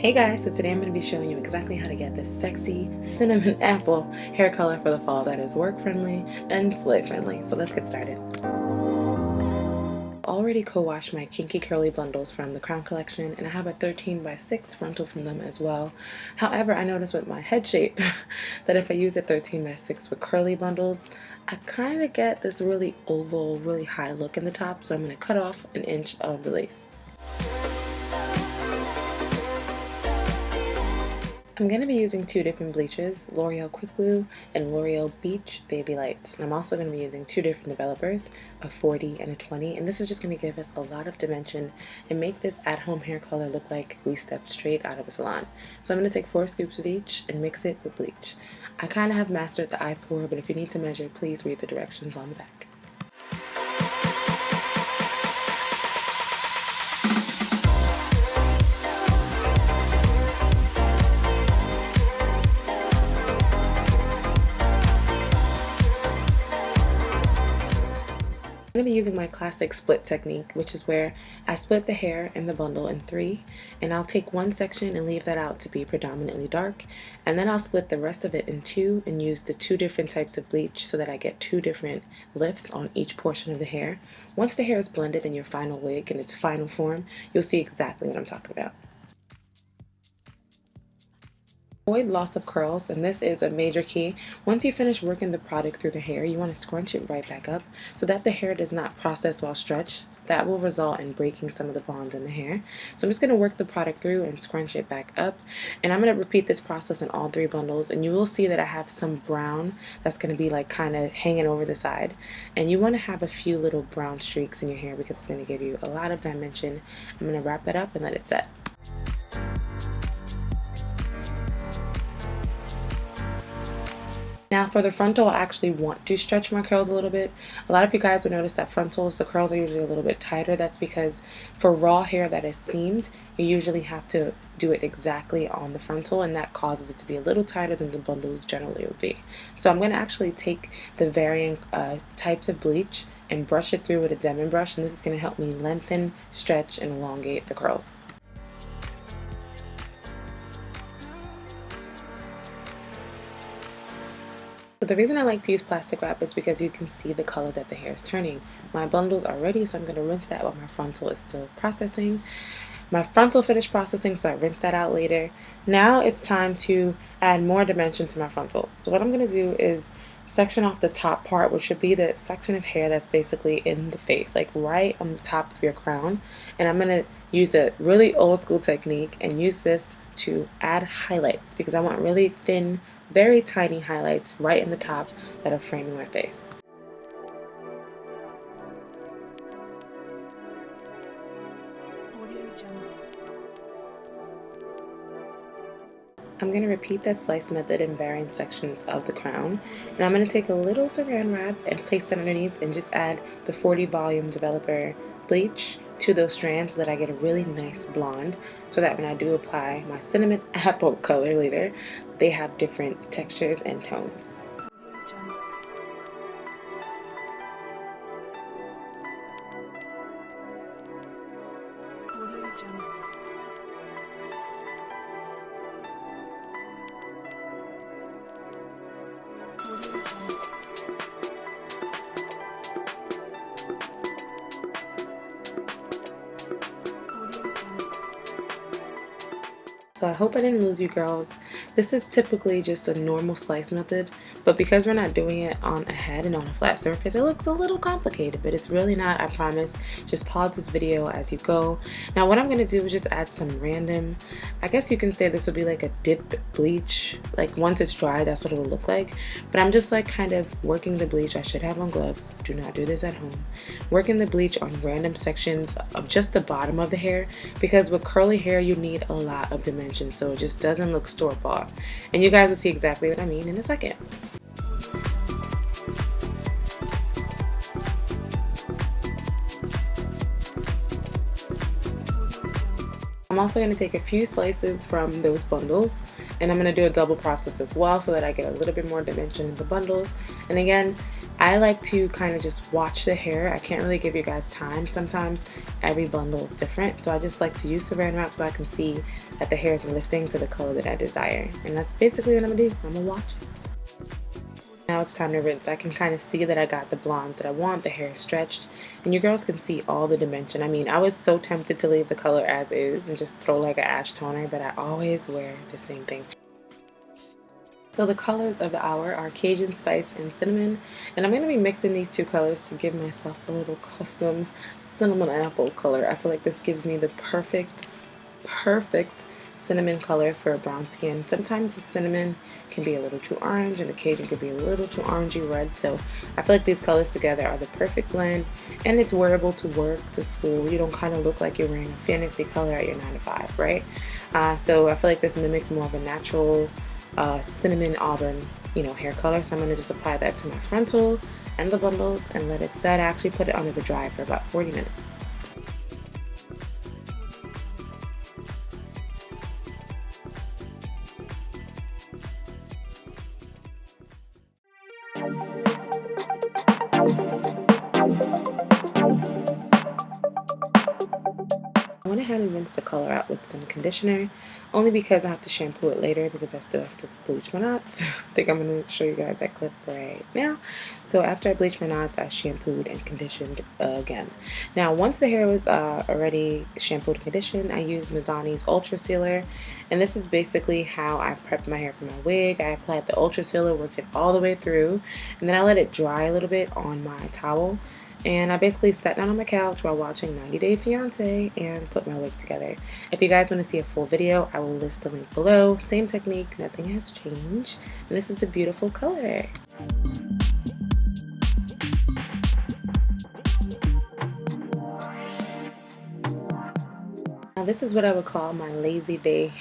Hey guys, so today I'm going to be showing you exactly how to get this sexy cinnamon apple hair color for the fall that is work friendly and slay friendly. So let's get started. I already co-washed my Kinky Curly bundles from the Crown collection, and I have a 13x6 frontal from them as well. However, I noticed with my head shape that if I use a 13x6 with curly bundles, I kind of get this really oval, really high look in the top, so I'm going to cut off an inch of the lace. I'm going to be using two different bleaches, L'Oreal Quick Glue and L'Oreal Beach Baby Lights. And I'm also going to be using two different developers, a 40 and a 20. And this is just going to give us a lot of dimension and make this at-home hair color look like we stepped straight out of the salon. So I'm going to take 4 scoops of each and mix it with bleach. I kind of have mastered the eye pour, but if you need to measure, please read the directions on the back. I'm going to be using my classic split technique, which is where I split the hair in the bundle in 3, and I'll take one section and leave that out to be predominantly dark, and then I'll split the rest of it in 2 and use the 2 different types of bleach so that I get 2 different lifts on each portion of the hair. Once the hair is blended in your final wig in its final form, you'll see exactly what I'm talking about. Avoid loss of curls, and this is a major key. Once you finish working the product through the hair, you want to scrunch it right back up so that the hair does not process while stretched. That will result in breaking some of the bonds in the hair. So I'm just going to work the product through and scrunch it back up, and I'm going to repeat this process in all 3 bundles, and you will see that I have some brown that's going to be like kind of hanging over the side, and you want to have a few little brown streaks in your hair because it's going to give you a lot of dimension. I'm going to wrap it up and let it set. Now for the frontal, I actually want to stretch my curls a little bit. A lot of you guys would notice that frontals, the curls are usually a little bit tighter. That's because for raw hair that is steamed, you usually have to do it exactly on the frontal, and that causes it to be a little tighter than the bundles generally would be. So I'm going to actually take the varying types of bleach and brush it through with a Demon brush, and this is going to help me lengthen, stretch, and elongate the curls. So the reason I like to use plastic wrap is because you can see the color that the hair is turning. My bundles are ready, so I'm going to rinse that while my frontal is still processing. My frontal finished processing, so I rinse that out later. Now it's time to add more dimension to my frontal. So what I'm going to do is section off the top part, which should be the section of hair that's basically in the face, like right on the top of your crown. And I'm going to use a really old school technique and use this to add highlights because I want really thin, very tiny highlights right in the top that are framing my face. I'm going to repeat that slice method in varying sections of the crown, and I'm going to take a little saran wrap and place it underneath and just add the 40 volume developer bleach to those strands so that I get a really nice blonde, so that when I do apply my cinnamon apple color later, they have different textures and tones. So I hope I didn't lose you girls. This is typically just a normal slice method, but because we're not doing it on a head and on a flat surface, it looks a little complicated, but it's really not, I promise. Just pause this video as you go. Now what I'm going to do is just add some random, I guess you can say this would be like a dip bleach. Like once it's dry, that's what it will look like. But I'm just like kind of working the bleach. I should have on gloves. Do not do this at home. Working the bleach on random sections of just the bottom of the hair, because with curly hair you need a lot of dimension, so it just doesn't look store-bought. And you guys will see exactly what I mean in a second. I'm also going to take a few slices from those bundles, and I'm going to do a double process as well so that I get a little bit more dimension in the bundles. And again, I like to kind of just watch the hair. I can't really give you guys time. Sometimes every bundle is different, so I just like to use Saran wrap so I can see that the hair is lifting to the color that I desire. And that's basically what I'm gonna do. I'm gonna watch it. Now it's time to rinse. I can kind of see that I got the blondes that I want, the hair is stretched, and you girls can see all the dimension. I mean, I was so tempted to leave the color as is and just throw like an ash toner, but I always wear the same thing. So the colors of the hour are Cajun Spice and Cinnamon, and I'm going to be mixing these two colors to give myself a little custom cinnamon apple color. I feel like this gives me the perfect cinnamon color for a brown skin. Sometimes the cinnamon can be a little too orange and the Cajun could be a little too orangey red, so I feel like these colors together are the perfect blend, and it's wearable to work, to school. You don't kind of look like you're wearing a fantasy color at your 9 to 5, right? So I feel like this mimics more of a natural cinnamon auburn, hair color. So I'm going to just apply that to my frontal and the bundles and let it set. I actually put it under the dry for about 40 minutes. I went ahead and rinsed the color out with some conditioner, only because I have to shampoo it later because I still have to bleach my knots. I think I'm going to show you guys that clip right now. So after I bleached my knots, I shampooed and conditioned again. Now once the hair was already shampooed and conditioned, I used Mizani's Ultra Sealer, and this is basically how I prepped my hair for my wig. I applied the Ultra Sealer, worked it all the way through, and then I let it dry a little bit on my towel. And I basically sat down on my couch while watching 90 Day Fiancé and put my wig together. If you guys want to see a full video, I will list the link below. Same technique, nothing has changed. And this is a beautiful color. Now this is what I would call my lazy day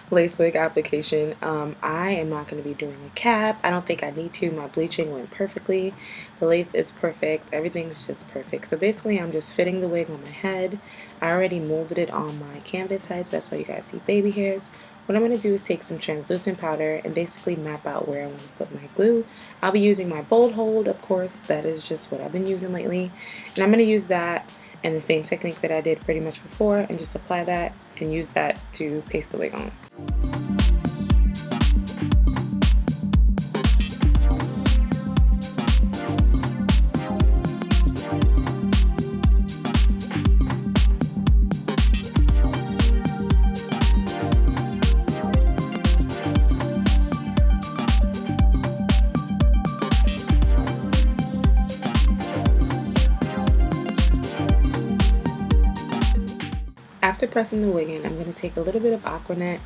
lace wig application. I am not going to be doing a cap. I don't think I need to. My bleaching went perfectly. The lace is perfect. Everything's just perfect. So basically I'm just fitting the wig on my head. I already molded it on my canvas head, so that's why you guys see baby hairs. What I'm going to do is take some translucent powder and basically map out where I want to put my glue. I'll be using my Bold Hold, of course. That is just what I've been using lately. And I'm going to use that and the same technique that I did pretty much before and just apply that and use that to paste the wig on. After pressing the wig in, I'm going to take a little bit of Aquanet,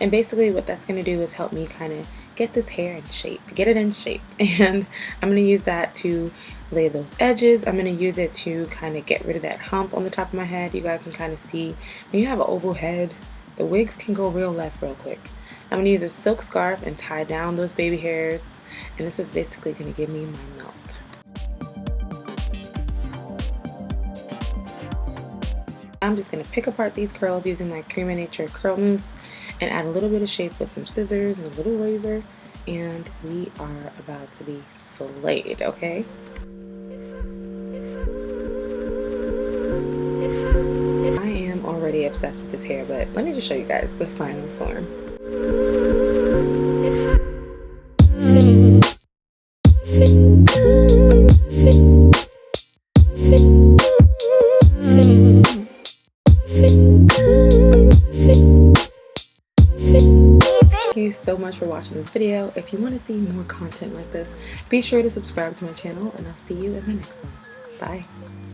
and basically what that's going to do is help me kind of get this hair in shape, get it in shape. And I'm going to use that to lay those edges. I'm going to use it to kind of get rid of that hump on the top of my head. You guys can kind of see when you have an oval head, the wigs can go real left real quick. I'm going to use a silk scarf and tie down those baby hairs, and this is basically going to give me my melt. I'm just going to pick apart these curls using my Cream of Nature curl mousse and add a little bit of shape with some scissors and a little razor, and we are about to be slayed, okay? I am already obsessed with this hair, but let me just show you guys the final form. Thank you so much for watching this video. If you want to see more content like this, be sure to subscribe to my channel, and I'll see you in my next one. Bye.